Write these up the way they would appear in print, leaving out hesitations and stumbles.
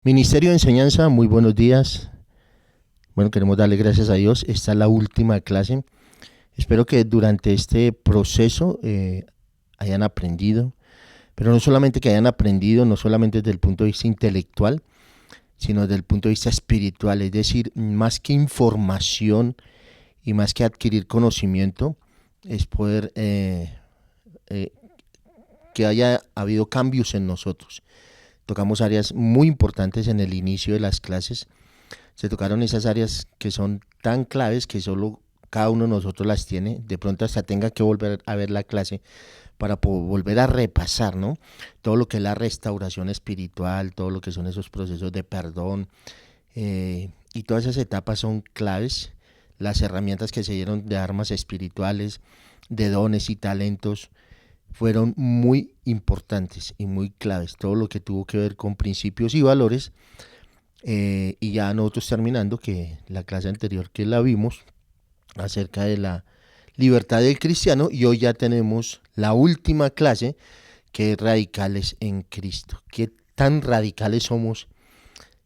Ministerio de Enseñanza, muy buenos días. Bueno, queremos darle gracias a Dios. Esta es la última clase. Espero que durante este proceso hayan aprendido, pero no solamente que hayan aprendido, no solamente desde el punto de vista intelectual, sino desde el punto de vista espiritual. Es decir, más que información y más que adquirir conocimiento, es poder eh, que haya habido cambios en nosotros. Tocamos áreas muy importantes en el inicio de las clases. Se tocaron esas áreas que son tan claves que solo cada uno de nosotros las tiene. De pronto hasta tenga que volver a ver la clase para volver a repasar, ¿no? Todo lo que es la restauración espiritual, todo lo que son esos procesos de perdón, y todas esas etapas son claves. Las herramientas que se dieron de armas espirituales, de dones y talentos, fueron muy importantes y muy claves. Todo lo que tuvo que ver con principios y valores. Y ya nosotros terminando, que la clase anterior que la vimos acerca de la libertad del cristiano, y hoy ya tenemos la última clase, que es radicales en Cristo. ¿Qué tan radicales somos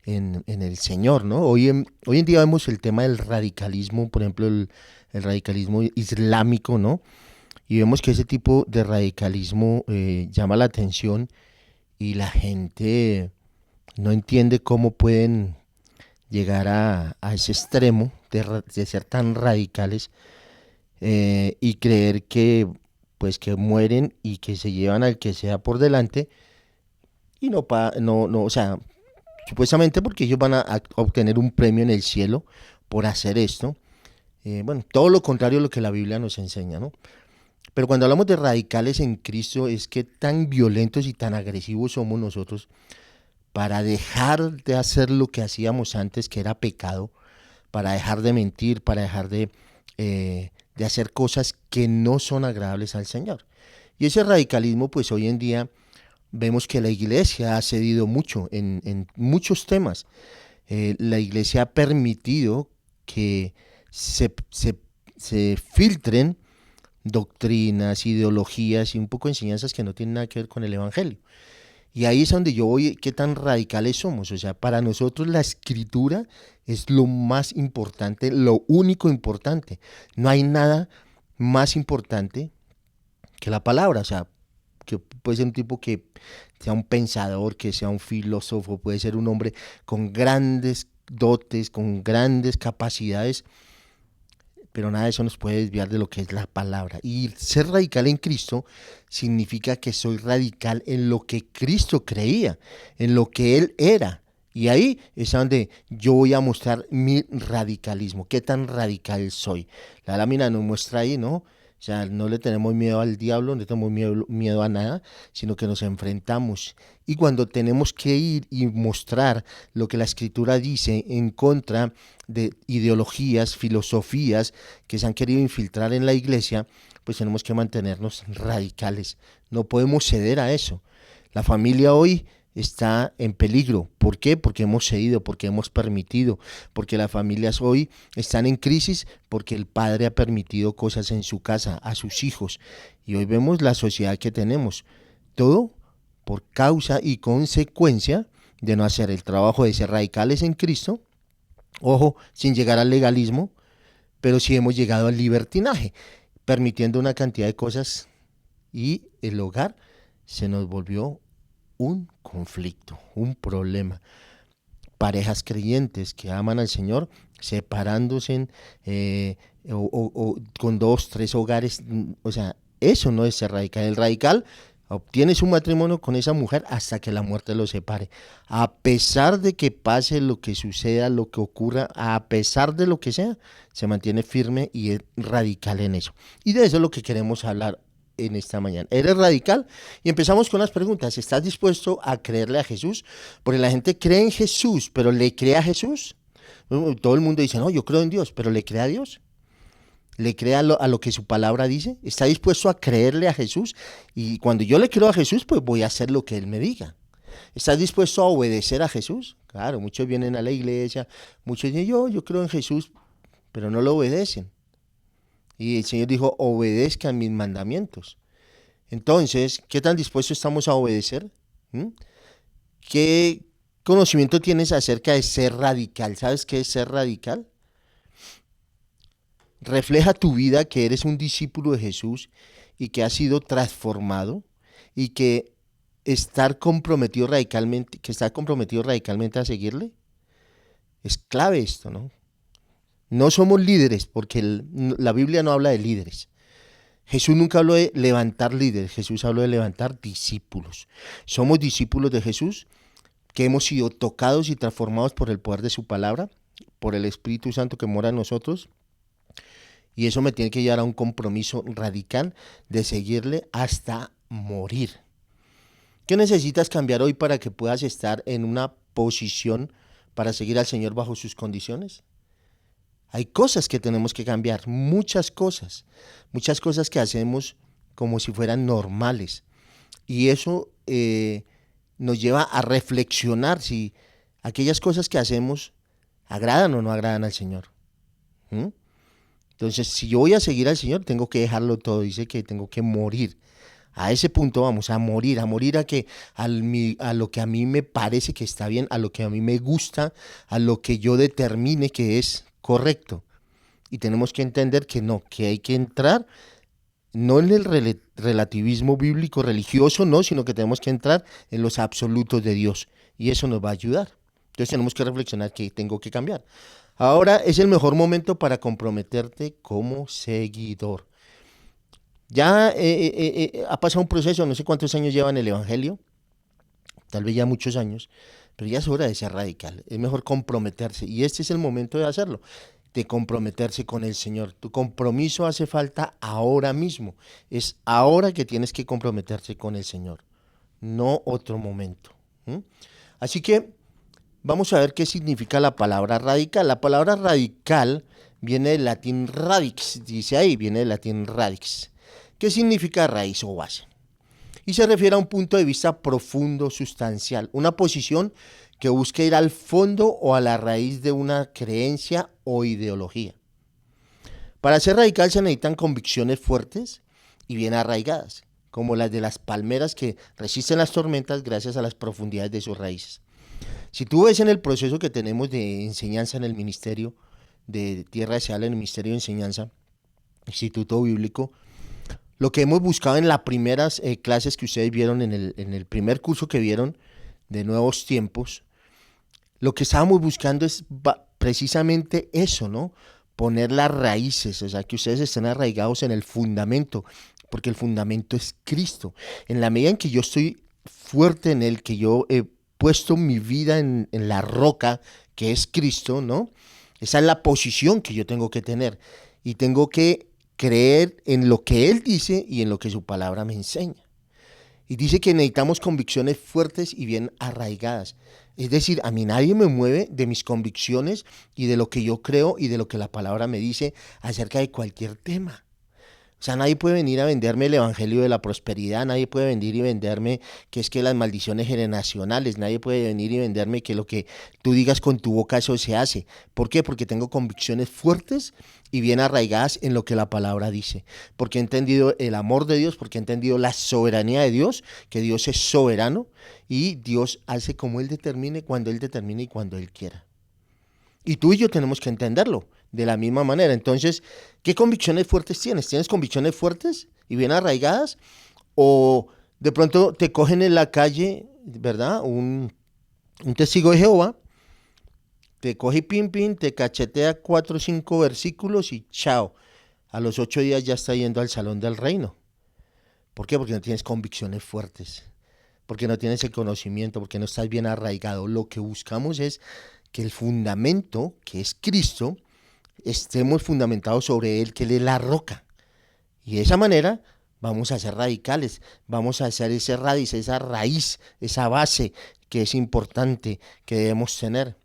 en el Señor, ¿no? Hoy en día vemos el tema del radicalismo, por ejemplo, el radicalismo islámico, ¿no? Y vemos que ese tipo de radicalismo llama la atención, y la gente no entiende cómo pueden llegar a ese extremo de ser tan radicales, y creer que pues que mueren y que se llevan al que sea por delante, y no, o sea, supuestamente porque ellos van a obtener un premio en el cielo por hacer esto. Bueno, todo lo contrario a lo que la Biblia nos enseña, ¿no? Pero cuando hablamos de radicales en Cristo, es que tan violentos y tan agresivos somos nosotros para dejar de hacer lo que hacíamos antes, que era pecado, para dejar de mentir, para dejar de hacer cosas que no son agradables al Señor. Y ese radicalismo, pues hoy en día vemos que la iglesia ha cedido mucho en muchos temas. La iglesia ha permitido que se filtren doctrinas, ideologías y un poco enseñanzas que no tienen nada que ver con el Evangelio. Y ahí es donde yo voy, qué tan radicales somos. O sea, para nosotros la escritura es lo más importante, lo único importante. No hay nada más importante que la palabra. O sea, que puede ser un tipo que sea un pensador, que sea un filósofo, puede ser un hombre con grandes dotes, con grandes capacidades, pero nada de eso nos puede desviar de lo que es la palabra. Y ser radical en Cristo significa que soy radical en lo que Cristo creía, en lo que Él era. Y ahí es donde yo voy a mostrar mi radicalismo, qué tan radical soy. La lámina nos muestra ahí, ¿no? O sea, no le tenemos miedo al diablo, no le tenemos miedo a nada, sino que nos enfrentamos. Y cuando tenemos que ir y mostrar lo que la escritura dice en contra de ideologías, filosofías que se han querido infiltrar en la iglesia, pues tenemos que mantenernos radicales. No podemos ceder a eso. La familia hoy está en peligro. ¿Por qué? Porque hemos cedido, porque hemos permitido, porque las familias hoy están en crisis porque el padre ha permitido cosas en su casa a sus hijos. Y hoy vemos la sociedad que tenemos. Todo por causa y consecuencia de no hacer el trabajo de ser radicales en Cristo. Ojo, sin llegar al legalismo, pero sí hemos llegado al libertinaje, permitiendo una cantidad de cosas, y el hogar se nos volvió un conflicto, un problema. Parejas creyentes que aman al Señor separándose, con dos, tres hogares. O sea, eso no es ser radical. El radical obtiene su matrimonio con esa mujer hasta que la muerte lo separe. A pesar de que pase lo que suceda, lo que ocurra, a pesar de lo que sea, se mantiene firme y es radical en eso. Y de eso es lo que queremos hablar en esta mañana. ¿Eres radical? Y empezamos con las preguntas. ¿Estás dispuesto a creerle a Jesús? Porque la gente cree en Jesús, pero ¿le cree a Jesús? Todo el mundo dice, no, yo creo en Dios, pero ¿le cree a Dios? ¿Le cree a lo que su palabra dice? ¿Está dispuesto a creerle a Jesús? Y cuando yo le creo a Jesús, pues voy a hacer lo que Él me diga. ¿Estás dispuesto a obedecer a Jesús? Claro, muchos vienen a la iglesia, muchos dicen, yo creo en Jesús, pero no lo obedecen. Y el Señor dijo, obedezcan mis mandamientos. Entonces, ¿qué tan dispuestos estamos a obedecer? ¿Mm? ¿Qué? conocimiento tienes acerca de ser radical? ¿Sabes qué es ser radical? Refleja tu vida que eres un discípulo de Jesús y que has sido transformado y que estar comprometido radicalmente a seguirle. Es clave esto, ¿no? No somos líderes porque la Biblia no habla de líderes. Jesús nunca habló de levantar líderes, Jesús habló de levantar discípulos. Somos discípulos de Jesús que hemos sido tocados y transformados por el poder de su palabra, por el Espíritu Santo que mora en nosotros. Y eso me tiene que llevar a un compromiso radical de seguirle hasta morir. ¿Qué necesitas cambiar hoy para que puedas estar en una posición para seguir al Señor bajo sus condiciones? Hay cosas que tenemos que cambiar, muchas cosas que hacemos como si fueran normales. Y eso nos lleva a reflexionar si aquellas cosas que hacemos agradan o no agradan al Señor. ¿Mm? Entonces, si yo voy a seguir al Señor, tengo que dejarlo todo. Dice que tengo que morir. A ese punto vamos, a morir a lo que a mí me parece que está bien, a lo que a mí me gusta, a lo que yo determine que es correcto. Y tenemos que entender que no, que hay que entrar no en el relativismo bíblico religioso, no, sino que tenemos que entrar en los absolutos de Dios. Y eso nos va a ayudar. Entonces tenemos que reflexionar que tengo que cambiar. Ahora es el mejor momento para comprometerte como seguidor. Ya ha pasado un proceso, no sé cuántos años lleva en el Evangelio, tal vez ya muchos años, pero ya es hora de ser radical. Es mejor comprometerse y este es el momento de hacerlo, de comprometerse con el Señor. Tu compromiso hace falta ahora mismo. Es ahora que tienes que comprometerse con el Señor, no otro momento. ¿Mm? Así que vamos a ver qué significa la palabra radical. La palabra radical viene del latín radix, dice ahí, viene del latín radix. ¿Qué significa raíz o base? Y se refiere a un punto de vista profundo, sustancial, una posición que busca ir al fondo o a la raíz de una creencia o ideología. Para ser radical se necesitan convicciones fuertes y bien arraigadas, como las de las palmeras que resisten las tormentas gracias a las profundidades de sus raíces. Si tú ves en el proceso que tenemos de enseñanza en el ministerio de Tierra Deseable, en el Ministerio de Enseñanza, Instituto Bíblico, lo que hemos buscado en las primeras clases que ustedes vieron, en el primer curso que vieron de Nuevos Tiempos, lo que estábamos buscando es precisamente eso, ¿no? Poner las raíces, o sea, que ustedes estén arraigados en el fundamento, porque el fundamento es Cristo. En la medida en que yo estoy fuerte en Él, que yo he puesto mi vida en la roca, que es Cristo, ¿no? Esa es la posición que yo tengo que tener. Y tengo que creer en lo que Él dice y en lo que su palabra me enseña. Y dice que necesitamos convicciones fuertes y bien arraigadas. Es decir, a mí nadie me mueve de mis convicciones y de lo que yo creo y de lo que la palabra me dice acerca de cualquier tema. O sea, nadie puede venir a venderme el evangelio de la prosperidad, nadie puede venir y venderme que es que las maldiciones generacionales, nadie puede venir y venderme que lo que tú digas con tu boca eso se hace. ¿Por qué? Porque tengo convicciones fuertes y bien arraigadas en lo que la palabra dice. Porque he entendido el amor de Dios, porque he entendido la soberanía de Dios, que Dios es soberano y Dios hace como Él determine, cuando Él determine y cuando Él quiera. Y tú y yo tenemos que entenderlo de la misma manera. Entonces, ¿qué convicciones fuertes tienes? ¿Tienes convicciones fuertes y bien arraigadas? ¿O de pronto te cogen en la calle, ¿verdad? Un testigo de Jehová, te coge pim, te cachetea 4 o 5 versículos y chao. A los 8 días ya está yendo al salón del reino. ¿Por qué? Porque no tienes convicciones fuertes. Porque no tienes el conocimiento, porque no estás bien arraigado. Lo que buscamos es que el fundamento, que es Cristo, estemos fundamentados sobre Él, que Él es la roca. Y de esa manera vamos a ser radicales, vamos a hacer esa raíz, esa base que es importante, que debemos tener.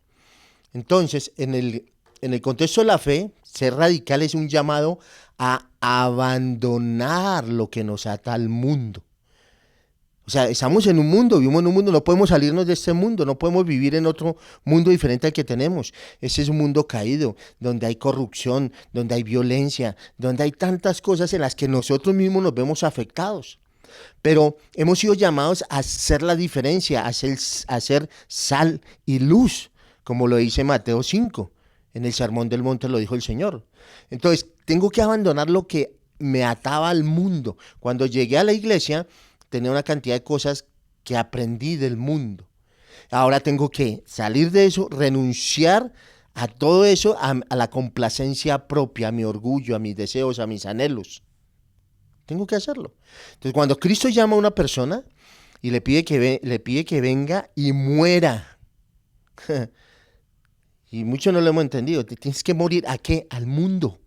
Entonces, en el contexto de la fe, ser radical es un llamado a abandonar lo que nos ata al mundo. O sea, estamos en un mundo, vivimos en un mundo, no podemos salirnos de este mundo, no podemos vivir en otro mundo diferente al que tenemos. Ese es un mundo caído, donde hay corrupción, donde hay violencia, donde hay tantas cosas en las que nosotros mismos nos vemos afectados. Pero hemos sido llamados a hacer la diferencia, a ser sal y luz, como lo dice Mateo 5. En el Sermón del Monte lo dijo el Señor. Entonces, tengo que abandonar lo que me ataba al mundo. Cuando llegué a la iglesia, tenía una cantidad de cosas que aprendí del mundo. Ahora tengo que salir de eso, renunciar a todo eso, a la complacencia propia, a mi orgullo, a mis deseos, a mis anhelos. Tengo que hacerlo. Entonces, cuando Cristo llama a una persona y le pide que venga y muera, y muchos no lo hemos entendido, te tienes que morir ¿a qué? Al mundo,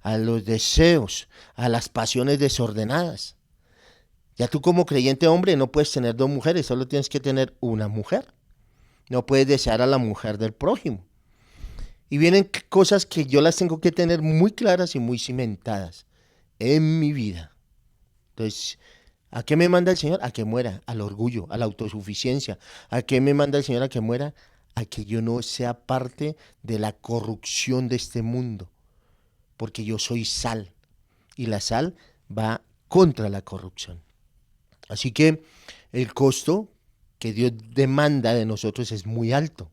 a los deseos, a las pasiones desordenadas. Ya tú como creyente hombre no puedes tener dos mujeres, solo tienes que tener una mujer. No puedes desear a la mujer del prójimo. Y vienen cosas que yo las tengo que tener muy claras y muy cimentadas en mi vida. Entonces, ¿a qué me manda el Señor? A que muera, al orgullo, a la autosuficiencia. ¿A qué me manda el Señor? A que muera, a que yo no sea parte de la corrupción de este mundo. Porque yo soy sal. Y la sal va contra la corrupción. Así que el costo que Dios demanda de nosotros es muy alto.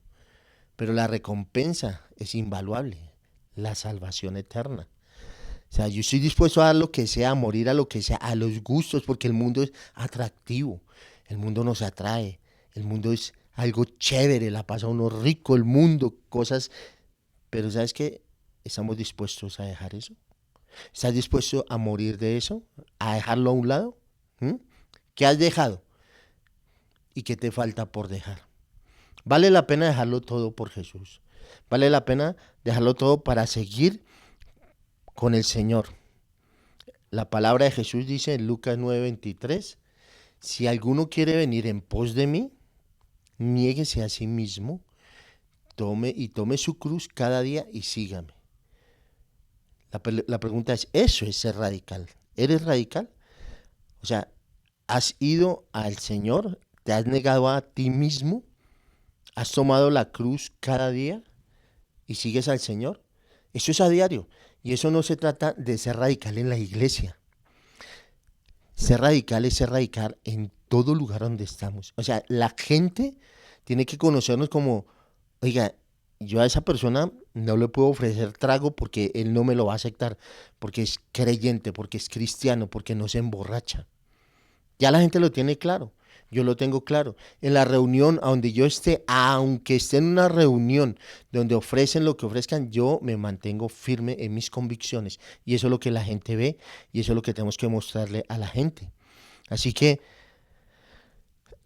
Pero la recompensa es invaluable. La salvación eterna. O sea, yo estoy dispuesto a dar lo que sea, a morir a lo que sea, a los gustos, porque el mundo es atractivo, el mundo nos atrae, el mundo es algo chévere, la pasa uno rico, el mundo, cosas, pero ¿sabes qué? ¿Estamos dispuestos a dejar eso? ¿Estás dispuesto a morir de eso? ¿A dejarlo a un lado? ¿Mm? ¿Qué has dejado? ¿Y qué te falta por dejar? Vale la pena dejarlo todo por Jesús. Vale la pena dejarlo todo para seguir con el Señor. La palabra de Jesús dice en Lucas 9:23, si alguno quiere venir en pos de mí, niéguese a sí mismo, tome su cruz cada día y sígame. La pregunta es, ¿eso es ser radical? ¿Eres radical? O sea, ¿has ido al Señor? ¿Te has negado a ti mismo? ¿Has tomado la cruz cada día y sigues al Señor? Eso es a diario. Y eso no se trata de ser radical en la iglesia. Ser radical es ser radical en todo lugar donde estamos. O sea, la gente tiene que conocernos como, oiga, yo a esa persona no le puedo ofrecer trago porque él no me lo va a aceptar, porque es creyente, porque es cristiano, porque no se emborracha. Ya la gente lo tiene claro, yo lo tengo claro. En la reunión a donde yo esté, aunque esté en una reunión donde ofrecen lo que ofrezcan, yo me mantengo firme en mis convicciones. Y eso es lo que la gente ve y eso es lo que tenemos que mostrarle a la gente. Así que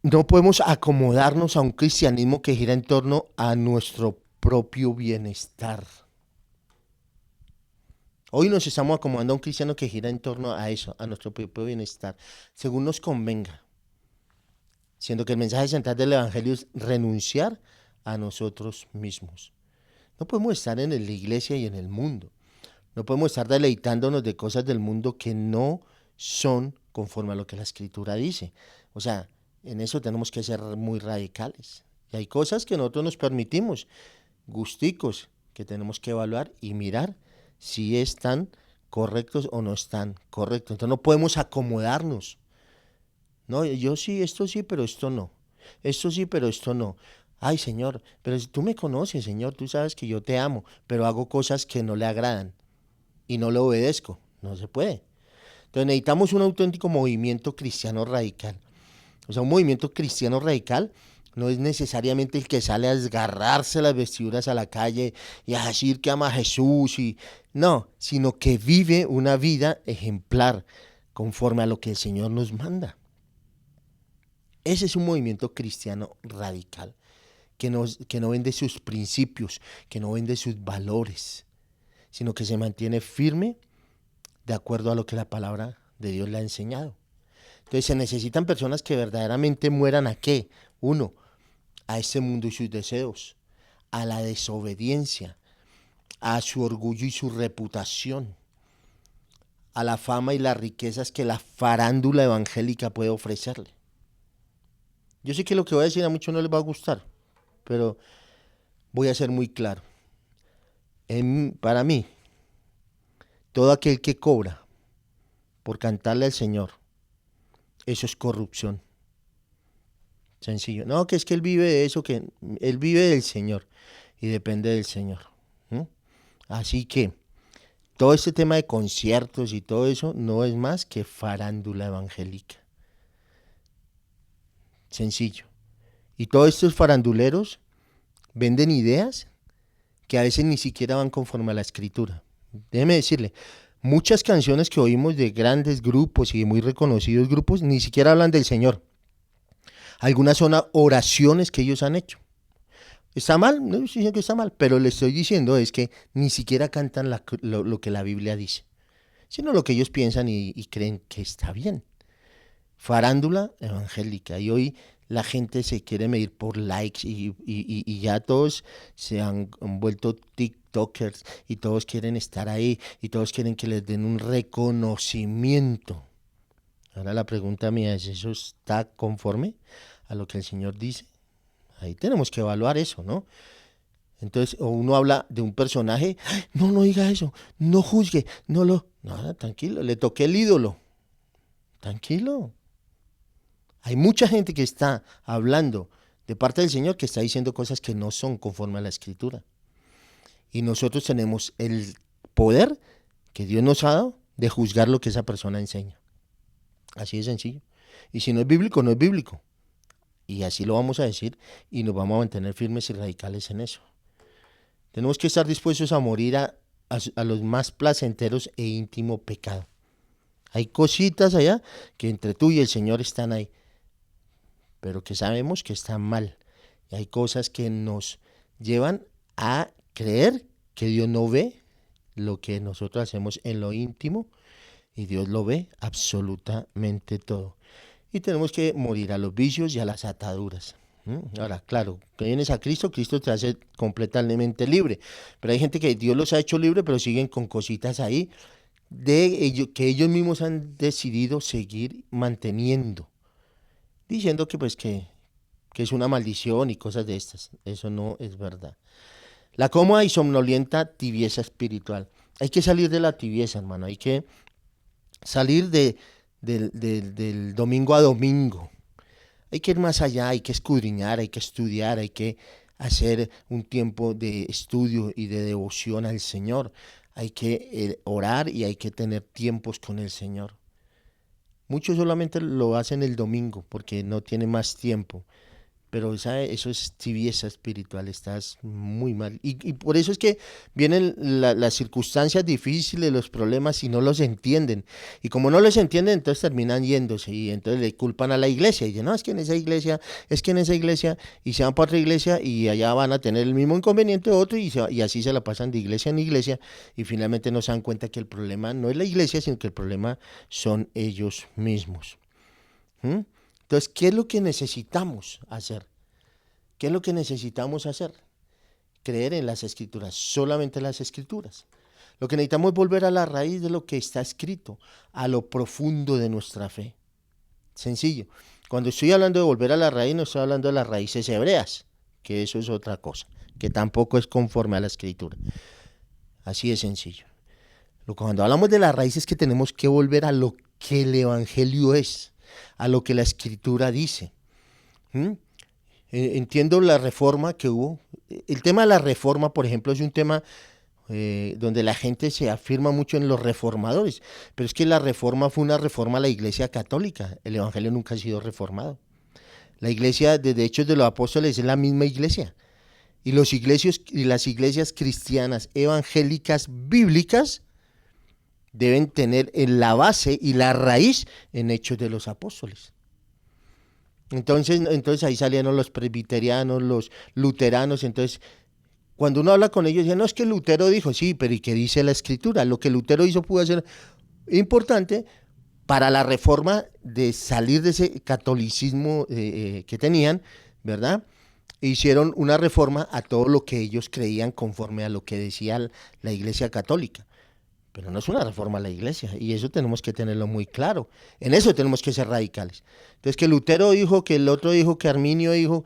no podemos acomodarnos a un cristianismo que gira en torno a nuestro propio bienestar. Hoy nos estamos acomodando a un cristiano que gira en torno a eso, a nuestro propio bienestar, según nos convenga, siendo que el mensaje central del Evangelio es renunciar a nosotros mismos. No podemos estar en la iglesia y en el mundo. No podemos estar deleitándonos de cosas del mundo que no son conforme a lo que la Escritura dice. O sea, en eso tenemos que ser muy radicales. Y hay cosas que nosotros nos permitimos, gusticos, que tenemos que evaluar y mirar si están correctos o no están correctos. Entonces no podemos acomodarnos. No, yo sí, pero esto no. Esto sí, pero esto no. Ay, Señor, pero si tú me conoces, Señor, tú sabes que yo te amo, pero hago cosas que no le agradan y no le obedezco. No se puede. Entonces necesitamos un auténtico movimiento cristiano radical. O sea, un movimiento cristiano radical no es necesariamente el que sale a desgarrarse las vestiduras a la calle y a decir que ama a Jesús y no, sino que vive una vida ejemplar conforme a lo que el Señor nos manda. Ese es un movimiento cristiano radical, que no vende sus principios, que no vende sus valores, sino que se mantiene firme de acuerdo a lo que la palabra de Dios le ha enseñado. Entonces se necesitan personas que verdaderamente mueran a qué? Uno, a este mundo y sus deseos, a la desobediencia, a su orgullo y su reputación, a la fama y las riquezas que la farándula evangélica puede ofrecerle. Yo sé que lo que voy a decir a muchos no les va a gustar, pero voy a ser muy claro. Para mí, todo aquel que cobra por cantarle al Señor eso es corrupción. Sencillo. No, que es que él vive de eso, que él vive del Señor y depende del Señor. ¿Mm? Así que todo este tema de conciertos y todo eso no es más que farándula evangélica. Sencillo. Y todos estos faranduleros venden ideas que a veces ni siquiera van conforme a la escritura. Déjeme decirle, muchas canciones que oímos de grandes grupos y de muy reconocidos grupos ni siquiera hablan del Señor. Algunas son oraciones que ellos han hecho. ¿Está mal? No estoy diciendo que está mal, pero le estoy diciendo es que ni siquiera cantan lo que la Biblia dice, sino lo que ellos piensan y creen que está bien. Farándula evangélica. Y hoy la gente se quiere medir por likes y ya todos se han vuelto TikTokers y todos quieren estar ahí y todos quieren que les den un reconocimiento. Ahora la pregunta mía es, ¿eso está conforme a lo que el Señor dice? Ahí tenemos que evaluar eso, ¿no? Entonces, o uno habla de un personaje, no, no diga eso, no juzgue, no, tranquilo, le toqué el ídolo, tranquilo. Hay mucha gente que está hablando de parte del Señor que está diciendo cosas que no son conforme a la Escritura. Y nosotros tenemos el poder que Dios nos ha dado de juzgar lo que esa persona enseña. Así de sencillo. Y si no es bíblico, no es bíblico. Y así lo vamos a decir y nos vamos a mantener firmes y radicales en eso. Tenemos que estar dispuestos a morir a los más placenteros e íntimo pecado. Hay cositas allá que entre tú y el Señor están ahí, pero que sabemos que están mal. Y hay cosas que nos llevan a creer que Dios no ve lo que nosotros hacemos en lo íntimo y Dios lo ve absolutamente todo. Y tenemos que morir a los vicios y a las ataduras. Ahora, claro, que vienes a Cristo, Cristo te hace completamente libre. Pero hay gente que Dios los ha hecho libre, pero siguen con cositas ahí que ellos mismos han decidido seguir manteniendo, diciendo que pues que es una maldición y cosas de estas. Eso no es verdad. La cómoda y somnolienta tibieza espiritual. Hay que salir de la tibieza, hermano. Hay que salir del domingo a domingo. Hay que ir más allá, hay que escudriñar, hay que estudiar, hay que hacer un tiempo de estudio y de devoción al Señor. Hay que orar y hay que tener tiempos con el Señor. Muchos solamente lo hacen el domingo porque no tienen más tiempo. Pero eso es tibieza espiritual, estás muy mal. Y por eso es que vienen las circunstancias difíciles, los problemas, y no los entienden. Y como no los entienden, entonces terminan yéndose y entonces le culpan a la iglesia. Y dicen, no, es que en esa iglesia, y se van para otra iglesia y allá van a tener el mismo inconveniente de otro y así se la pasan de iglesia en iglesia y finalmente no se dan cuenta que el problema no es la iglesia, sino que el problema son ellos mismos. Entonces, ¿qué es lo que necesitamos hacer? ¿Qué es lo que necesitamos hacer? Creer en las escrituras, solamente las escrituras. Lo que necesitamos es volver a la raíz de lo que está escrito, a lo profundo de nuestra fe. Sencillo. Cuando estoy hablando de volver a la raíz, no estoy hablando de las raíces hebreas, que eso es otra cosa, que tampoco es conforme a la escritura. Así de sencillo. Cuando hablamos de las raíces, que tenemos que volver a lo que el Evangelio es, a lo que la Escritura dice. Entiendo la reforma que hubo. El tema de la reforma, por ejemplo, es un tema donde la gente se afirma mucho en los reformadores, pero es que la reforma fue una reforma a la Iglesia Católica. El Evangelio nunca ha sido reformado. La Iglesia, desde Hechos de los Apóstoles, es la misma Iglesia. Y las iglesias cristianas evangélicas bíblicas deben tener en la base y la raíz en Hechos de los Apóstoles. Entonces ahí salieron los presbiterianos, los luteranos. Entonces, cuando uno habla con ellos, dicen, no, es que Lutero dijo, sí, pero ¿y qué dice la Escritura? Lo que Lutero hizo pudo ser importante para la reforma de salir de ese catolicismo que tenían, ¿verdad? E hicieron una reforma a todo lo que ellos creían conforme a lo que decía la Iglesia Católica. Pero no es una reforma a la iglesia, y eso tenemos que tenerlo muy claro. En eso tenemos que ser radicales. Entonces, que Lutero dijo, que el otro dijo, que Arminio dijo,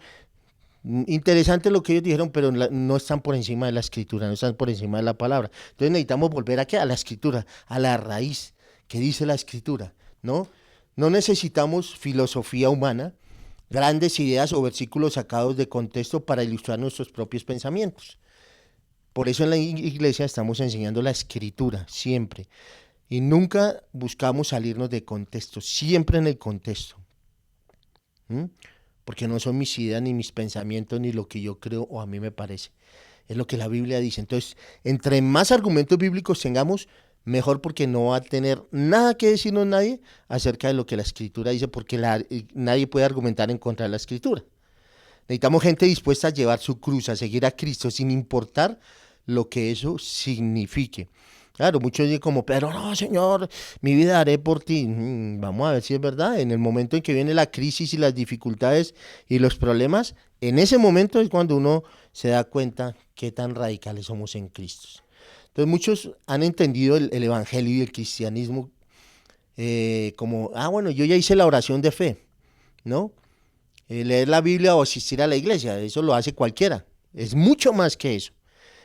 interesante lo que ellos dijeron, pero no están por encima de la Escritura, no están por encima de la palabra. Entonces necesitamos volver aquí a la Escritura, a la raíz, que dice la Escritura, ¿no? No necesitamos filosofía humana, grandes ideas o versículos sacados de contexto para ilustrar nuestros propios pensamientos. Por eso en la iglesia estamos enseñando la escritura, siempre. Y nunca buscamos salirnos de contexto, siempre en el contexto. ¿Mm? Porque no son mis ideas, ni mis pensamientos, ni lo que yo creo o a mí me parece. Es lo que la Biblia dice. Entonces, entre más argumentos bíblicos tengamos, mejor, porque no va a tener nada que decirnos nadie acerca de lo que la Escritura dice, porque nadie puede argumentar en contra de la Escritura. Necesitamos gente dispuesta a llevar su cruz, a seguir a Cristo, sin importar lo que eso signifique. Claro, muchos dicen como, pero no, Señor, mi vida haré por ti. Vamos a ver si es verdad. En el momento en que viene la crisis y las dificultades y los problemas, en ese momento es cuando uno se da cuenta qué tan radicales somos en Cristo. Entonces muchos han entendido el evangelio y el cristianismo como, bueno, yo ya hice la oración de fe, ¿no? Leer la Biblia o asistir a la iglesia, eso lo hace cualquiera. Es mucho más que eso.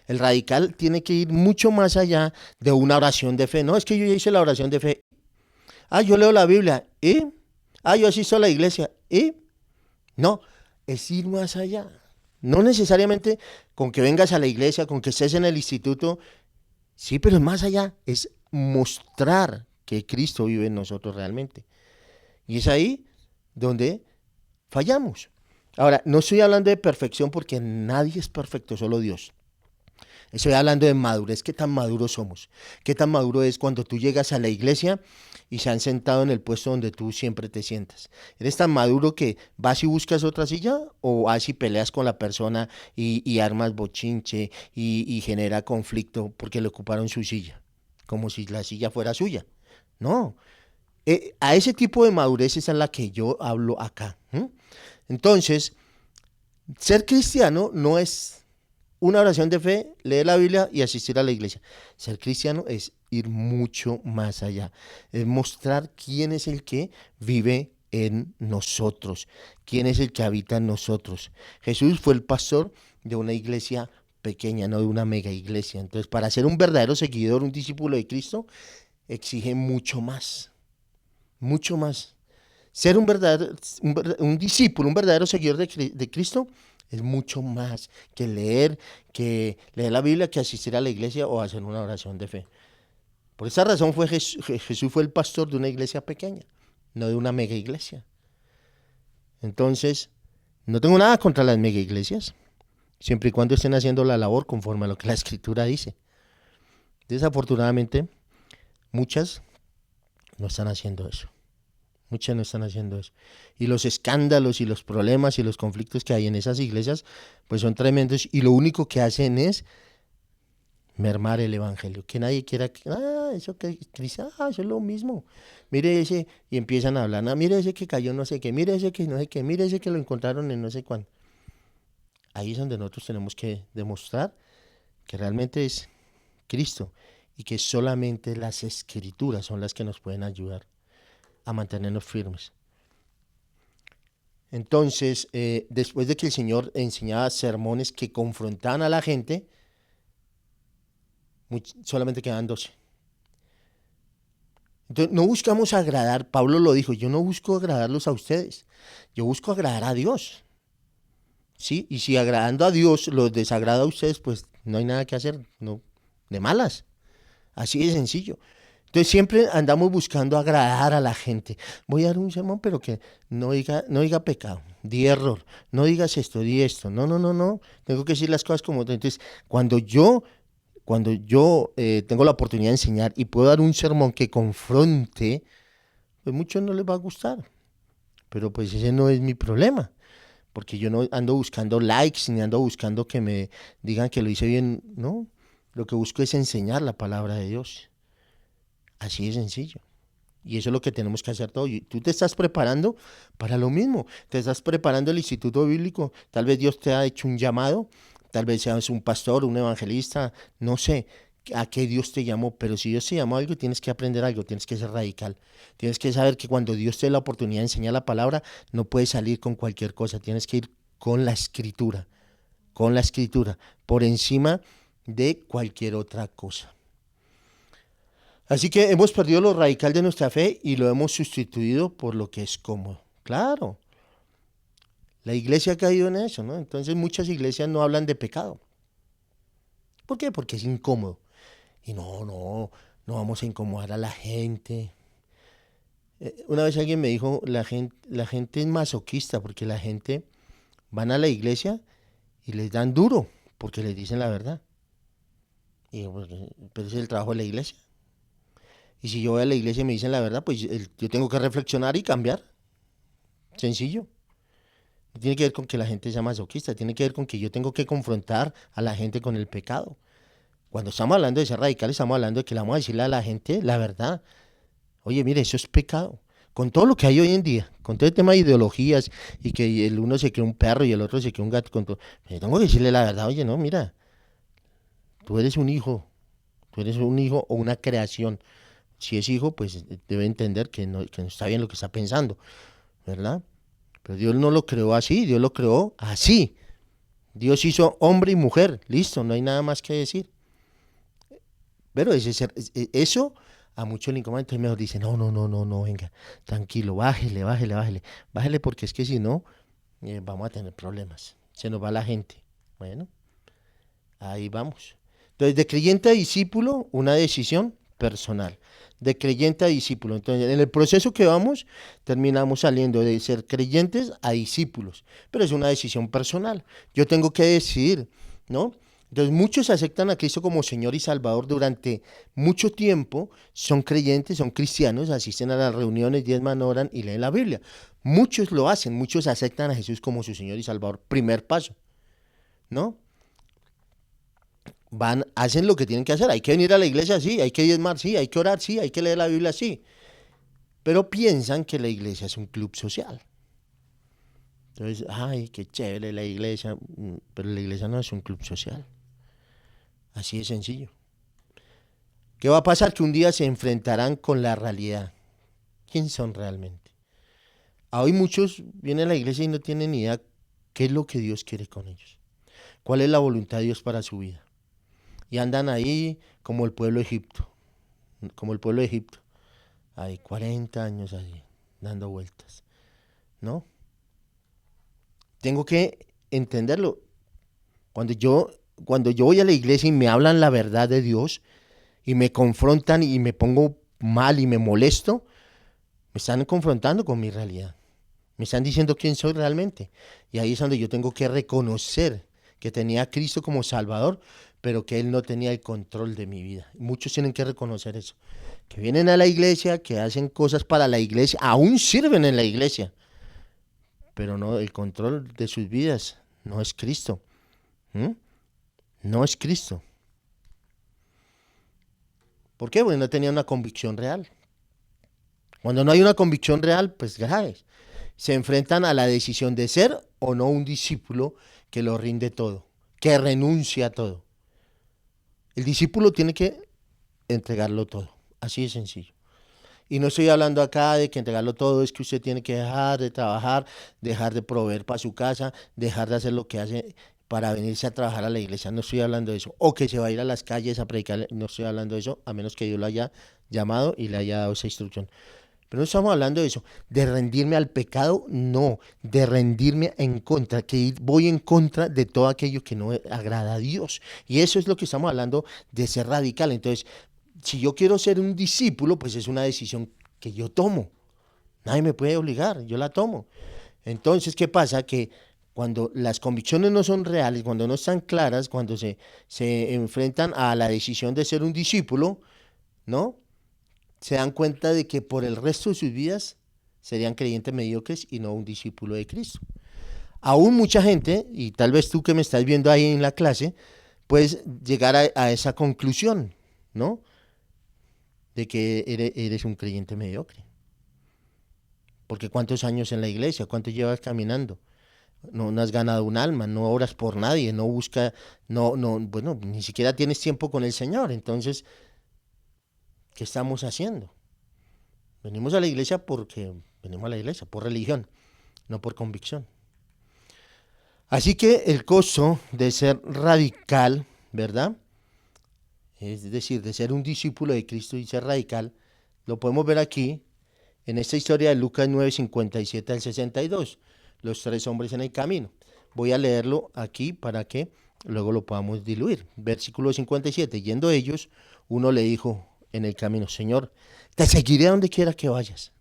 El radical tiene que ir mucho más allá de una oración de fe. No, es que yo ya hice la oración de fe. Yo leo la Biblia. ¿Y? Yo asisto a la iglesia. ¿Y? No, es ir más allá. No necesariamente con que vengas a la iglesia, con que estés en el instituto. Sí, pero es más allá. Es mostrar que Cristo vive en nosotros realmente. Y es ahí donde fallamos. Ahora, no estoy hablando de perfección porque nadie es perfecto, solo Dios. Estoy hablando de madurez. ¿Qué tan maduros somos? ¿Qué tan maduro es cuando tú llegas a la iglesia y se han sentado en el puesto donde tú siempre te sientas? ¿Eres tan maduro que vas y buscas otra silla o vas y peleas con la persona y armas bochinche y genera conflicto porque le ocuparon su silla? Como si la silla fuera suya. No. A ese tipo de madurez es a la que yo hablo acá. Entonces, ser cristiano no es una oración de fe, leer la Biblia y asistir a la iglesia. Ser cristiano es ir mucho más allá, es mostrar quién es el que vive en nosotros, quién es el que habita en nosotros. Jesús fue el pastor de una iglesia pequeña, no de una mega iglesia. Entonces, para ser un verdadero seguidor, un discípulo de Cristo, exige mucho más, mucho más. Ser un discípulo, un verdadero seguidor de Cristo, es mucho más que leer la Biblia, que asistir a la iglesia o hacer una oración de fe. Por esa razón Jesús fue el pastor de una iglesia pequeña, no de una mega iglesia. Entonces, no tengo nada contra las mega iglesias, siempre y cuando estén haciendo la labor conforme a lo que la Escritura dice. Desafortunadamente, muchas no están haciendo eso. Muchas no están haciendo eso. Y los escándalos y los problemas y los conflictos que hay en esas iglesias, pues son tremendos. Y lo único que hacen es mermar el evangelio. Que nadie quiera, eso que Cristo, eso es lo mismo. Mire ese, y empiezan a hablar, mire ese que cayó no sé qué, mire ese que no sé qué, mire ese que lo encontraron en no sé cuándo. Ahí es donde nosotros tenemos que demostrar que realmente es Cristo y que solamente las escrituras son las que nos pueden ayudar a mantenernos firmes. Entonces, después de que el Señor enseñaba sermones que confrontaban a la gente, solamente quedaban 12. Entonces, no buscamos agradar, Pablo lo dijo, yo no busco agradarlos a ustedes, yo busco agradar a Dios. ¿Sí? Y si agradando a Dios los desagrada a ustedes, pues no hay nada que hacer, no, de malas. Así de sencillo. Entonces siempre andamos buscando agradar a la gente. Voy a dar un sermón, pero que no diga pecado, di error, no digas esto, di esto. No, no, no, no. Tengo que decir las cosas como... Entonces, cuando yo tengo la oportunidad de enseñar y puedo dar un sermón que confronte, pues muchos no les va a gustar. Pero pues ese no es mi problema. Porque yo no ando buscando likes, ni ando buscando que me digan que lo hice bien. No, lo que busco es enseñar la palabra de Dios. Así de sencillo. Y eso es lo que tenemos que hacer todo. Y tú te estás preparando para lo mismo. Te estás preparando el instituto bíblico. Tal vez Dios te ha hecho un llamado. Tal vez seas un pastor, un evangelista. No sé a qué Dios te llamó. Pero si Dios te llamó a algo, tienes que aprender algo. Tienes que ser radical. Tienes que saber que cuando Dios te dé la oportunidad de enseñar la palabra, no puedes salir con cualquier cosa. Tienes que ir con la escritura. Con la escritura. Por encima de cualquier otra cosa. Así que hemos perdido lo radical de nuestra fe y lo hemos sustituido por lo que es cómodo. Claro, la iglesia ha caído en eso, ¿no? Entonces muchas iglesias no hablan de pecado. ¿Por qué? Porque es incómodo. Y no vamos a incomodar a la gente. Una vez alguien me dijo, la gente es masoquista porque la gente van a la iglesia y les dan duro porque les dicen la verdad. Y yo, pues, pero ese es el trabajo de la iglesia. Y si yo voy a la iglesia y me dicen la verdad, pues yo tengo que reflexionar y cambiar. Sencillo. No tiene que ver con que la gente sea masoquista, tiene que ver con que yo tengo que confrontar a la gente con el pecado. Cuando estamos hablando de ser radicales, estamos hablando de que le vamos a decirle a la gente la verdad. Oye, mire, eso es pecado. Con todo lo que hay hoy en día, con todo el tema de ideologías y que el uno se cree un perro y el otro se cree un gato, tengo que decirle la verdad. Oye, no, mira, tú eres un hijo, tú eres un hijo o una creación. Si es hijo, pues debe entender que no está bien lo que está pensando, ¿verdad? Pero Dios no lo creó así, Dios lo creó así. Dios hizo hombre y mujer, listo, no hay nada más que decir. Pero eso a muchos le incomoda, entonces mejor dice, no, venga, tranquilo, bájele porque es que si no, vamos a tener problemas, se nos va la gente. Bueno, ahí vamos. Entonces, de creyente a discípulo, una decisión personal. De creyente a discípulo. Entonces, en el proceso que vamos, terminamos saliendo de ser creyentes a discípulos. Pero es una decisión personal. Yo tengo que decidir, ¿no? Entonces, muchos aceptan a Cristo como Señor y Salvador durante mucho tiempo, son creyentes, son cristianos, asisten a las reuniones, diezman, oran y leen la Biblia. Muchos lo hacen, muchos aceptan a Jesús como su Señor y Salvador. Primer paso, ¿no? Hacen lo que tienen que hacer. Hay que venir a la iglesia, sí, hay que diezmar, sí, hay que orar, sí, hay que leer la Biblia, sí. Pero piensan que la iglesia es un club social. Entonces, ay, qué chévere la iglesia, pero la iglesia no es un club social. Así de sencillo. ¿Qué va a pasar? Que un día se enfrentarán con la realidad. ¿Quién son realmente? Hoy muchos vienen a la iglesia y no tienen ni idea qué es lo que Dios quiere con ellos. ¿Cuál es la voluntad de Dios para su vida? Y andan ahí como el pueblo de Egipto. Como el pueblo de Egipto. Hay 40 años allí, dando vueltas, ¿no? Tengo que entenderlo. Cuando yo, cuando yo voy a la iglesia y me hablan la verdad de Dios y me confrontan y me pongo mal y me molesto, me están confrontando con mi realidad. Me están diciendo quién soy realmente. Y ahí es donde yo tengo que reconocer que tenía a Cristo como Salvador, pero que Él no tenía el control de mi vida. Muchos tienen que reconocer eso. Que vienen a la iglesia, que hacen cosas para la iglesia, aún sirven en la iglesia, pero no, el control de sus vidas no es Cristo. ¿Mm? No es Cristo. ¿Por qué? Porque no tenía una convicción real. Cuando no hay una convicción real, pues graves. Se enfrentan a la decisión de ser o no un discípulo que lo rinde todo, que renuncia a todo. El discípulo tiene que entregarlo todo, así de sencillo. Y no estoy hablando acá de que entregarlo todo es que usted tiene que dejar de trabajar, dejar de proveer para su casa, dejar de hacer lo que hace para venirse a trabajar a la iglesia. No estoy hablando de eso. O que se va a ir a las calles a predicar. No estoy hablando de eso, a menos que Dios lo haya llamado y le haya dado esa instrucción. Pero no estamos hablando de eso, de rendirme al pecado, no, de rendirme en contra, que voy en contra de todo aquello que no agrada a Dios. Y eso es lo que estamos hablando de ser radical. Entonces, si yo quiero ser un discípulo, pues es una decisión que yo tomo. Nadie me puede obligar, yo la tomo. Entonces, ¿qué pasa? Que cuando las convicciones no son reales, cuando no están claras, cuando se enfrentan a la decisión de ser un discípulo, ¿no? Se dan cuenta de que por el resto de sus vidas serían creyentes mediocres y no un discípulo de Cristo. Aún mucha gente, y tal vez tú que me estás viendo ahí en la clase, puedes llegar a esa conclusión, ¿no? De que eres un creyente mediocre. Porque ¿cuántos años en la iglesia? ¿Cuánto llevas caminando? No has ganado un alma, no oras por nadie, no busca, bueno, ni siquiera tienes tiempo con el Señor. Entonces, ¿qué estamos haciendo? Venimos a la iglesia porque venimos a la iglesia, por religión, no por convicción. Así que el costo de ser radical, ¿verdad? es decir, de ser un discípulo de Cristo y ser radical, lo podemos ver aquí en esta historia de Lucas 9, 57 al 62, los tres hombres en el camino. Voy a leerlo aquí para que luego lo podamos diluir. Versículo 57, yendo ellos, uno le dijo en el camino, Señor, te seguiré a donde quiera que vayas.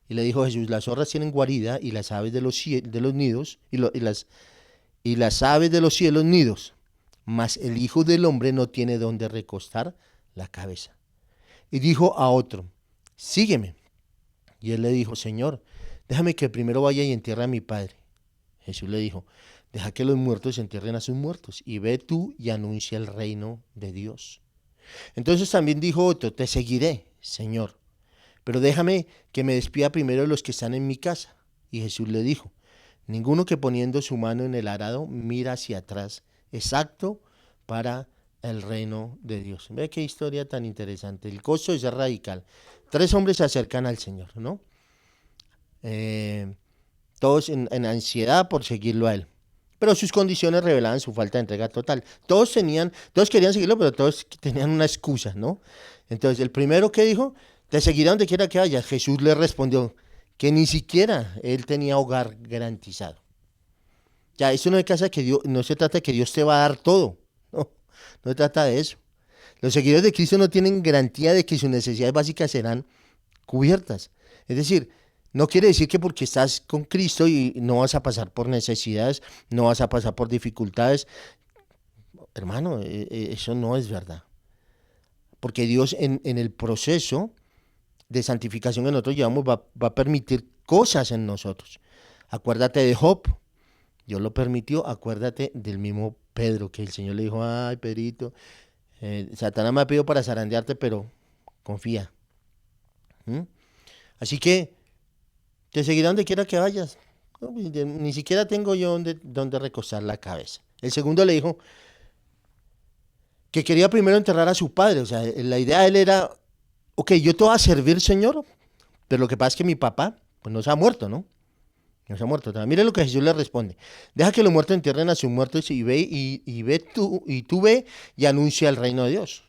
Y le dijo Jesús, las zorras tienen guarida y las aves de los nidos, y las aves de los cielos nidos, mas el Hijo del Hombre no tiene donde recostar la cabeza. Y dijo a otro, sígueme. Y él le dijo, Señor, déjame que primero vaya y entierre a mi padre. Jesús le dijo, deja que los muertos entierren a sus muertos, y ve tú y anuncia el reino de Dios. Entonces también dijo otro, te seguiré, Señor, pero déjame que me despida primero de los que están en mi casa. Y Jesús le dijo, ninguno que poniendo su mano en el arado mira hacia atrás, es apto para el reino de Dios. Ve qué historia tan interesante. El costo de ser radical. Tres hombres se acercan al Señor, ¿no? Todos en ansiedad por seguirlo a Él. Pero sus condiciones revelaban su falta de entrega total. Todos querían seguirlo, pero todos tenían una excusa, ¿no? Entonces, el primero que dijo, te seguiré donde quiera que vayas. Jesús le respondió que ni siquiera él tenía hogar garantizado. Ya, eso no es casa que Dios, no se trata de que Dios te va a dar todo. No, no se trata de eso. Los seguidores de Cristo no tienen garantía de que sus necesidades básicas serán cubiertas. Es decir, no quiere decir que porque estás con Cristo y no vas a pasar por necesidades, no vas a pasar por dificultades. Hermano, eso no es verdad. Porque Dios en el proceso de santificación que nosotros llevamos va a permitir cosas en nosotros. Acuérdate de Job, Dios lo permitió. Acuérdate del mismo Pedro, que el Señor le dijo, ay, Pedrito, Satanás me ha pedido para zarandearte, pero confía. Así que te seguirá donde quiera que vayas. No, ni siquiera tengo yo donde recostar la cabeza. El segundo le dijo que quería primero enterrar a su padre. O sea, la idea de él era, ok, yo te voy a servir, Señor, pero lo que pasa es que mi papá, pues no se ha muerto, ¿no? No se ha muerto. Mire lo que Jesús le responde. Deja que los muertos entierren a sus muertos y tú ve y anuncia el reino de Dios.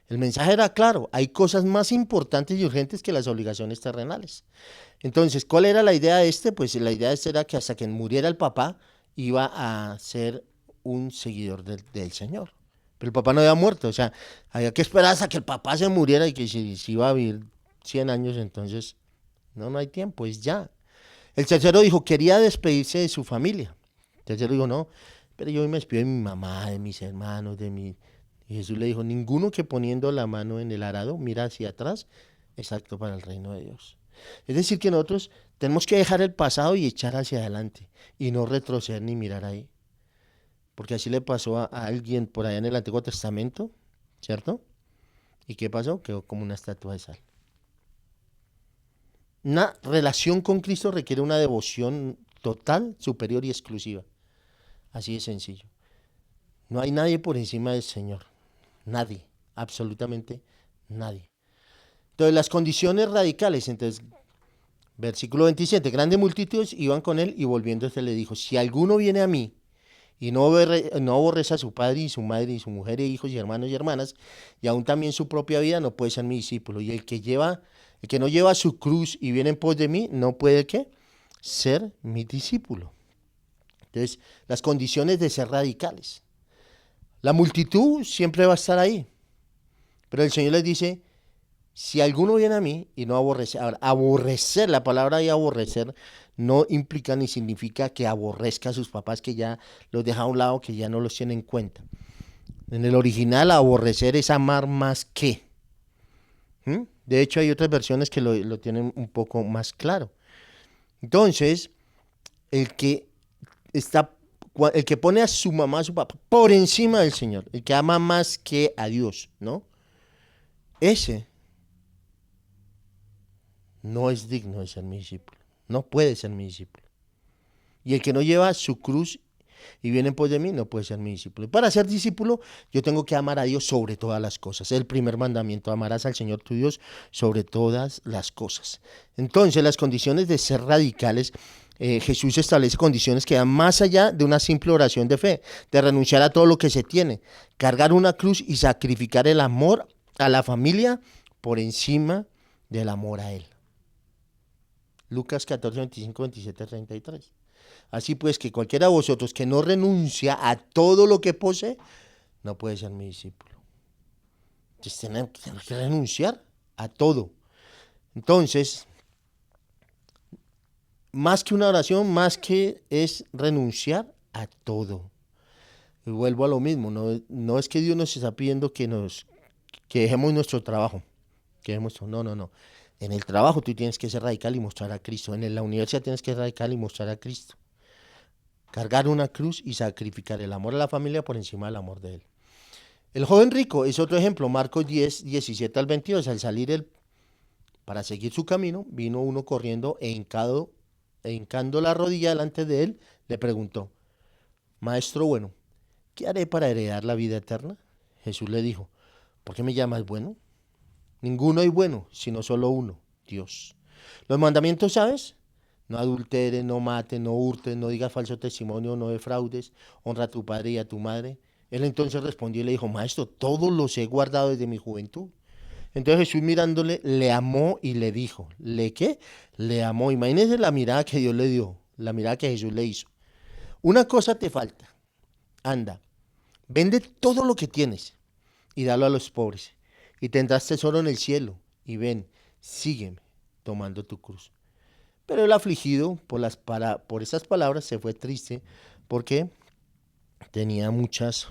El mensaje era claro, hay cosas más importantes y urgentes que las obligaciones terrenales. Entonces, ¿cuál era la idea de este? Pues la idea de este era que hasta que muriera el papá iba a ser un seguidor del Señor. Pero el papá no había muerto, o sea, había que esperar hasta que el papá se muriera y que si iba a vivir 100 años, entonces no hay tiempo, es ya. El tercero dijo, quería despedirse de su familia. El tercero dijo, no, pero yo me despido de mi mamá, de mis hermanos, de mi... Y Jesús le dijo, ninguno que poniendo la mano en el arado mira hacia atrás es apto para el reino de Dios. Es decir, que nosotros tenemos que dejar el pasado y echar hacia adelante y no retroceder ni mirar ahí. Porque así le pasó a alguien por allá en el Antiguo Testamento, ¿cierto? ¿Y qué pasó? Quedó como una estatua de sal. Una relación con Cristo requiere una devoción total, superior y exclusiva. Así de sencillo. No hay nadie por encima del Señor. Nadie, absolutamente nadie. Entonces, las condiciones radicales, entonces, versículo 27, grandes multitudes iban con él y volviéndose le dijo, si alguno viene a mí y no aborrece a su padre y su madre y su mujer e hijos y hermanos y hermanas, y aún también su propia vida, no puede ser mi discípulo. Y el que no lleva su cruz y viene en pos de mí, no puede, ¿qué? Ser mi discípulo. Entonces, las condiciones de ser radicales. La multitud siempre va a estar ahí. Pero el Señor les dice, si alguno viene a mí y no aborrece, ahora, aborrecer, la palabra de aborrecer no implica ni significa que aborrezca a sus papás, que ya los deja a un lado, que ya no los tiene en cuenta. En el original, aborrecer es amar más que. De hecho, hay otras versiones que lo tienen un poco más claro. Entonces, el que pone a su mamá, a su papá, por encima del Señor, el que ama más que a Dios, ¿no? Ese no es digno de ser mi discípulo, no puede ser mi discípulo. Y el que no lleva su cruz y viene en pos de mí, no puede ser mi discípulo. Y para ser discípulo, yo tengo que amar a Dios sobre todas las cosas. Es el primer mandamiento, amarás al Señor tu Dios sobre todas las cosas. Entonces, las condiciones de ser radicales Jesús establece condiciones que van más allá de una simple oración de fe, de renunciar a todo lo que se tiene, cargar una cruz y sacrificar el amor a la familia por encima del amor a Él. Lucas 14, 25, 27, 33. Así pues, que cualquiera de vosotros que no renuncia a todo lo que posee, no puede ser mi discípulo. Entonces tenemos que renunciar a todo. Entonces, más que una oración, más que es renunciar a todo. Y vuelvo a lo mismo, no es que Dios nos está pidiendo que dejemos nuestro trabajo, no. En el trabajo tú tienes que ser radical y mostrar a Cristo. En la universidad tienes que ser radical y mostrar a Cristo. Cargar una cruz y sacrificar el amor a la familia por encima del amor de Él. El joven rico es otro ejemplo, Marcos 10, 17 al 22. Al salir él para seguir su camino, vino uno corriendo hincando la rodilla delante de él, le preguntó: Maestro bueno, ¿qué haré para heredar la vida eterna? Jesús le dijo: ¿por qué me llamas bueno? Ninguno hay bueno, sino solo uno, Dios. Los mandamientos, ¿sabes? No adulteres, no mates, no hurtes, no digas falso testimonio, no defraudes, honra a tu padre y a tu madre. Él entonces respondió y le dijo: Maestro, todos los he guardado desde mi juventud. Entonces Jesús mirándole, le amó y le dijo: ¿le qué? Le amó. Imagínense la mirada que Dios le dio, la mirada que Jesús le hizo. Una cosa te falta. Anda, vende todo lo que tienes y dalo a los pobres, y tendrás tesoro en el cielo. Y ven, sígueme, tomando tu cruz. Pero el afligido por esas palabras se fue triste, porque tenía muchas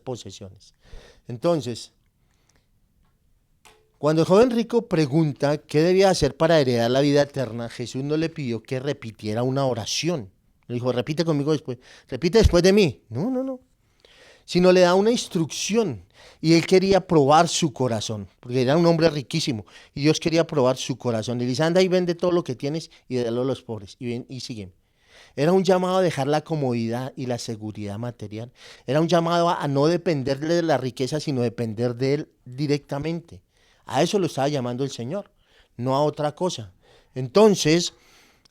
posesiones. Entonces, cuando el joven rico pregunta qué debía hacer para heredar la vida eterna, Jesús no le pidió que repitiera una oración. Le dijo: repite conmigo después, repite después de mí. No. Sino le da una instrucción. Y él quería probar su corazón, porque era un hombre riquísimo. Y Dios quería probar su corazón. Y le dice: anda y vende todo lo que tienes y dalo a los pobres. Y ven y sígueme. Era un llamado a dejar la comodidad y la seguridad material. Era un llamado a no depender de la riqueza, sino depender de Él directamente. A eso lo estaba llamando el Señor, no a otra cosa. Entonces,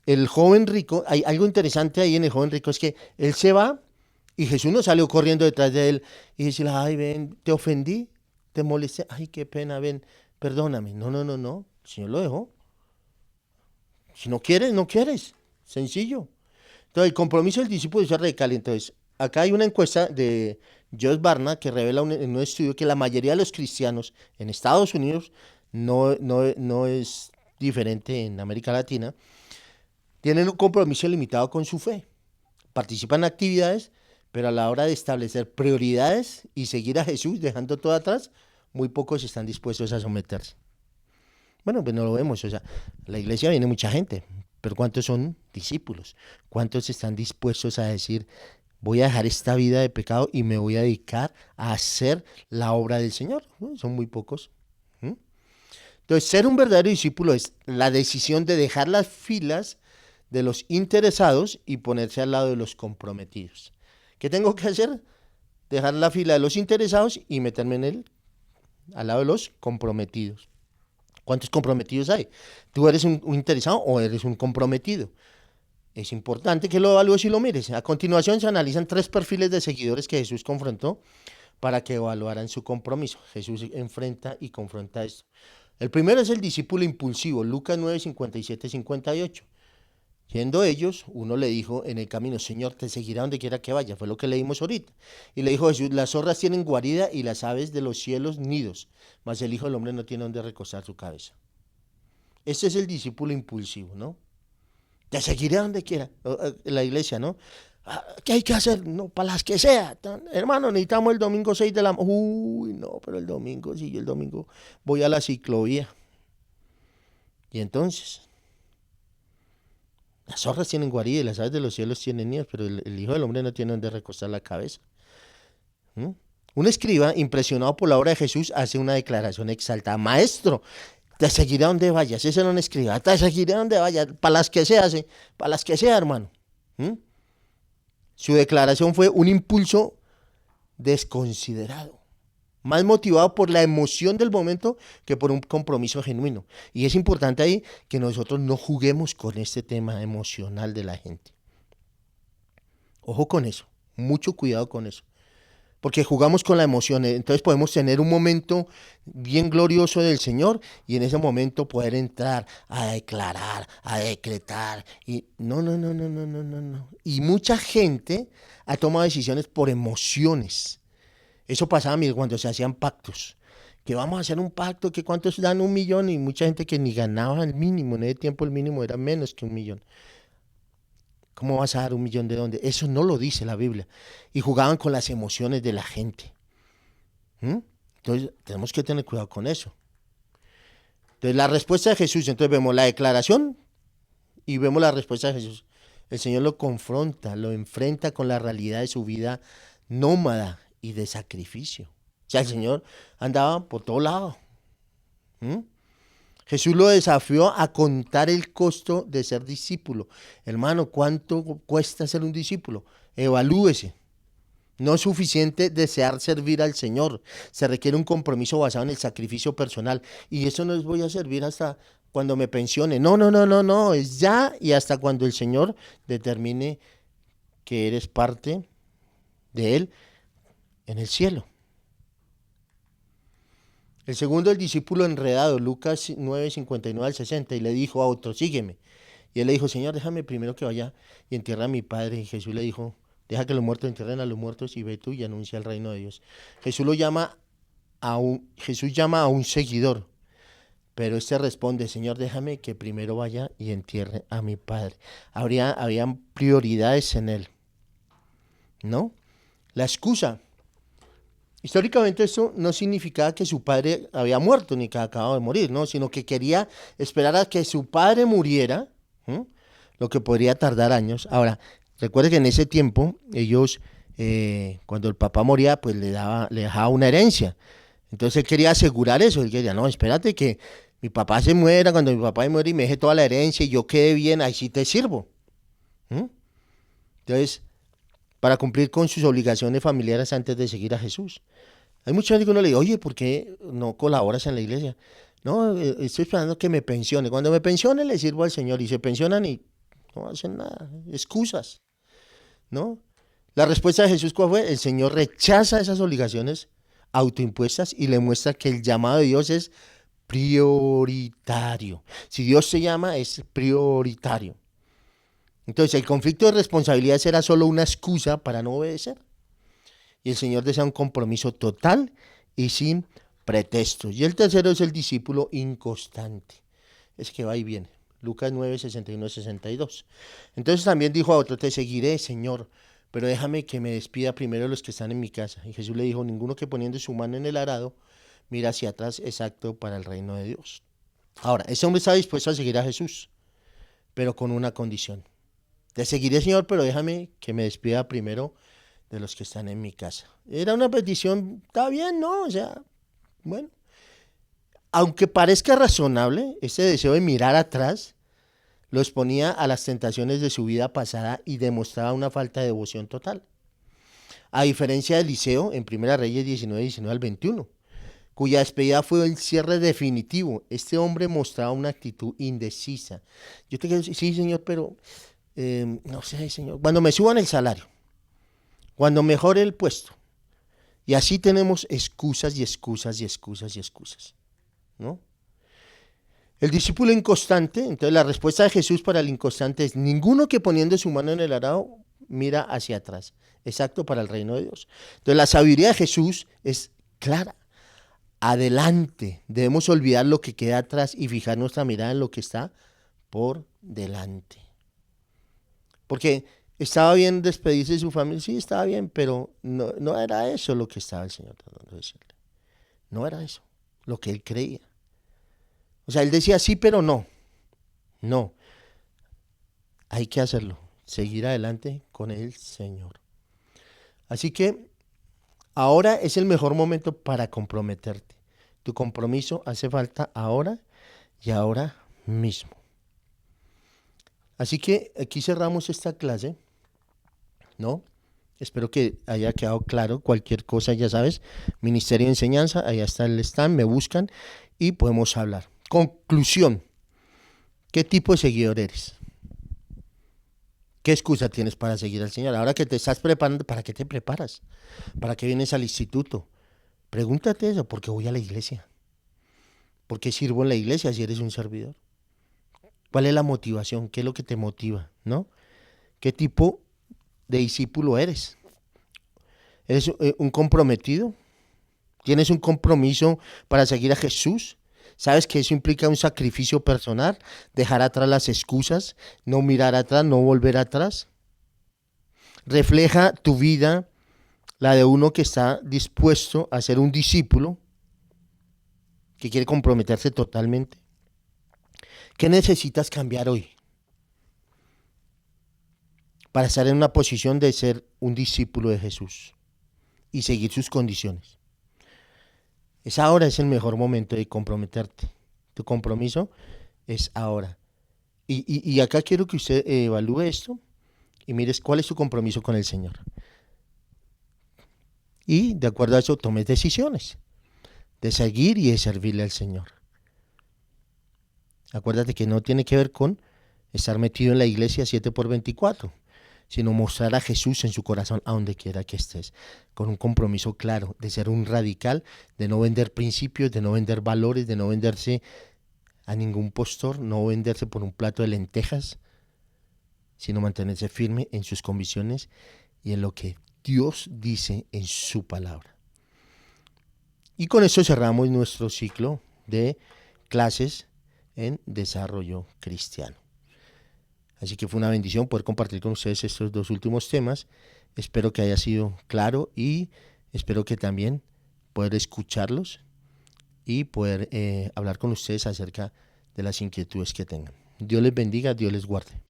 el joven rico, hay algo interesante ahí en el joven rico, es que él se va y Jesús no salió corriendo detrás de él y dice: ay, ven, te ofendí, te molesté, ay, qué pena, ven, perdóname. No, el Señor lo dejó. Si no quieres, no quieres, sencillo. Entonces, el compromiso del discípulo es radical. Entonces, acá hay una encuesta de Josh Barna que revela en un estudio que la mayoría de los cristianos en Estados Unidos, no es diferente en América Latina, tienen un compromiso limitado con su fe. Participan en actividades, pero a la hora de establecer prioridades y seguir a Jesús dejando todo atrás, muy pocos están dispuestos a someterse. Bueno, pues no lo vemos. O sea, a la iglesia viene mucha gente, pero ¿cuántos son discípulos? ¿Cuántos están dispuestos a decir: voy a dejar esta vida de pecado y me voy a dedicar a hacer la obra del Señor? Son muy pocos. ¿Mm? Entonces, ser un verdadero discípulo es la decisión de dejar las filas de los interesados y ponerse al lado de los comprometidos. ¿Qué tengo que hacer? Dejar la fila de los interesados y meterme al lado de los comprometidos. ¿Cuántos comprometidos hay? ¿Tú eres un interesado o eres un comprometido? Es importante que lo evalúes y lo mires. A continuación se analizan 3 perfiles de seguidores que Jesús confrontó para que evaluaran su compromiso. Jesús enfrenta y confronta esto. El primero es el discípulo impulsivo, Lucas 9, 57, 58. Yendo ellos, uno le dijo en el camino: Señor, te seguirá donde quiera que vaya. Fue lo que leímos ahorita. Y le dijo Jesús: las zorras tienen guarida y las aves de los cielos nidos, mas el Hijo del Hombre no tiene donde recostar su cabeza. Este es el discípulo impulsivo, ¿no? Te seguiré donde quiera. En la iglesia, ¿no? ¿Qué hay que hacer? No, para las que sea. Hermano, necesitamos el domingo 6 de la... Uy, no, pero el domingo, sí, el domingo voy a la ciclovía. Y entonces... las zorras tienen guarida y las aves de los cielos tienen nidos, pero el Hijo del Hombre no tiene donde recostar la cabeza. ¿Mm? Un escriba, impresionado por la obra de Jesús, hace una declaración exaltada: Maestro, te seguiré a donde vayas. Ese no es un escriba: te seguiré a donde vayas, para las que sea, ¿sí? Para las que sea, hermano. ¿Mm? Su declaración fue un impulso desconsiderado. más motivado por la emoción del momento que por un compromiso genuino. Y es importante ahí que nosotros no juguemos con este tema emocional de la gente. Ojo con eso, mucho cuidado con eso. Porque jugamos con la emoción, entonces podemos tener un momento bien glorioso del Señor y en ese momento poder entrar a declarar, a decretar. Y no, no, no, no, no, no, no, no. Y mucha gente ha tomado decisiones por emociones. Eso pasaba cuando se hacían pactos. Que vamos a hacer un pacto, que cuántos dan 1 millón y mucha gente que ni ganaba el mínimo, en ese tiempo el mínimo era menos que 1 millón. ¿Cómo vas a dar 1 millón de dónde? Eso no lo dice la Biblia. Y jugaban con las emociones de la gente. ¿Mm? Entonces tenemos que tener cuidado con eso. Entonces la respuesta de Jesús, entonces vemos la declaración y vemos la respuesta de Jesús. El Señor lo confronta, lo enfrenta con la realidad de su vida nómada y de sacrificio. O sea, el Señor andaba por todo lado. ¿Mm? Jesús lo desafió a contar el costo de ser discípulo. Hermano, ¿cuánto cuesta ser un discípulo? Evalúese. No es suficiente desear servir al Señor. Se requiere un compromiso basado en el sacrificio personal. Y eso no es voy a servir hasta cuando me pensione. No, no, no, no, no. Es ya y hasta cuando el Señor determine que eres parte de Él en el cielo. El segundo, el discípulo enredado, Lucas 9, 59 al 60, y le dijo a otro, sígueme. Y él le dijo, Señor, déjame primero que vaya y entierre a mi padre. Y Jesús le dijo, deja que los muertos entierren a los muertos y ve tú y anuncia el reino de Dios. Jesús llama a un seguidor, pero este responde, Señor, déjame que primero vaya y entierre a mi padre. Habían prioridades en él, ¿no? La excusa. Históricamente esto no significaba que su padre había muerto ni que acababa de morir, ¿no? Sino que quería esperar a que su padre muriera, ¿m? Lo que podría tardar años. Ahora, recuerde que en ese tiempo ellos, cuando el papá moría, pues le dejaba una herencia. Entonces él quería asegurar eso, él quería, no, espérate que mi papá se muera, cuando mi papá muere y me deje toda la herencia y yo quede bien, ahí sí te sirvo. ¿M? Entonces, para cumplir con sus obligaciones familiares antes de seguir a Jesús. Hay mucha gente que uno le dice, oye, ¿por qué no colaboras en la iglesia? No, estoy esperando que me pensione. Cuando me pensione le sirvo al Señor y se pensionan y no hacen nada, excusas, ¿no? La respuesta de Jesús, ¿cuál fue? El Señor rechaza esas obligaciones autoimpuestas y le muestra que el llamado de Dios es prioritario. Si Dios se llama, es prioritario. Entonces, el conflicto de responsabilidades era solo una excusa para no obedecer. Y el Señor desea un compromiso total y sin pretextos. Y el tercero es el discípulo inconstante. Es que va y viene. Lucas 9, 61, 62. Entonces también dijo a otro, te seguiré, Señor, pero déjame que me despida primero los que están en mi casa. Y Jesús le dijo, ninguno que poniendo su mano en el arado mira hacia atrás es apto para el reino de Dios. Ahora, ese hombre estaba dispuesto a seguir a Jesús, pero con una condición. Te seguiré, Señor, pero déjame que me despida primero de los que están en mi casa. Era una petición, está bien, ¿no? O sea, bueno. Aunque parezca razonable, ese deseo de mirar atrás lo exponía a las tentaciones de su vida pasada y demostraba una falta de devoción total. A diferencia de Eliseo, en Primera Reyes 19, 19 al 21, cuya despedida fue el cierre definitivo, este hombre mostraba una actitud indecisa. Yo te quiero decir, sí, Señor, pero no sé, Señor, cuando me suban el salario, cuando mejore el puesto. Y así tenemos excusas y excusas y excusas y excusas, ¿no? El discípulo inconstante, entonces la respuesta de Jesús para el inconstante es, ninguno que poniendo su mano en el arado mira hacia atrás. Exacto para el reino de Dios. Entonces la sabiduría de Jesús es clara. Adelante. Debemos olvidar lo que queda atrás y fijar nuestra mirada en lo que está por delante. Porque ¿estaba bien despedirse de su familia? Sí, estaba bien, pero no era eso lo que estaba el Señor tratando de decirle. No era eso, lo que él creía. O sea, él decía sí, pero no. No, hay que hacerlo, seguir adelante con el Señor. Así que ahora es el mejor momento para comprometerte. Tu compromiso hace falta ahora y ahora mismo. Así que aquí cerramos esta clase, ¿no? Espero que haya quedado claro. Cualquier cosa, ya sabes, Ministerio de Enseñanza, allá está el stand, me buscan y podemos hablar. Conclusión, ¿qué tipo de seguidor eres? ¿Qué excusa tienes para seguir al Señor? Ahora que te estás preparando, ¿para qué te preparas? ¿Para qué vienes al instituto? Pregúntate eso, ¿por qué voy a la iglesia? ¿Por qué sirvo en la iglesia si eres un servidor? ¿Cuál es la motivación? ¿Qué es lo que te motiva? ¿No? ¿Qué tipo de discípulo eres? ¿Eres un comprometido? ¿Tienes un compromiso para seguir a Jesús? ¿Sabes que eso implica un sacrificio personal? Dejar atrás las excusas, no mirar atrás, no volver atrás. Refleja tu vida, la de uno que está dispuesto a ser un discípulo, que quiere comprometerse totalmente. ¿Qué necesitas cambiar hoy para estar en una posición de ser un discípulo de Jesús y seguir sus condiciones? Ahora es el mejor momento de comprometerte. Tu compromiso es ahora. Y acá quiero que usted evalúe esto y mires cuál es tu compromiso con el Señor. Y de acuerdo a eso tomes decisiones de seguir y de servirle al Señor. Acuérdate que no tiene que ver con estar metido en la iglesia 7 por 24, sino mostrar a Jesús en su corazón a donde quiera que estés, con un compromiso claro de ser un radical, de no vender principios, de no vender valores, de no venderse a ningún postor, no venderse por un plato de lentejas, sino mantenerse firme en sus convicciones y en lo que Dios dice en su palabra. Y con esto cerramos nuestro ciclo de clases en desarrollo cristiano. Así que fue una bendición poder compartir con ustedes estos dos últimos temas. Espero que haya sido claro y espero que también poder escucharlos y poder hablar con ustedes acerca de las inquietudes que tengan. Dios les bendiga, Dios les guarde.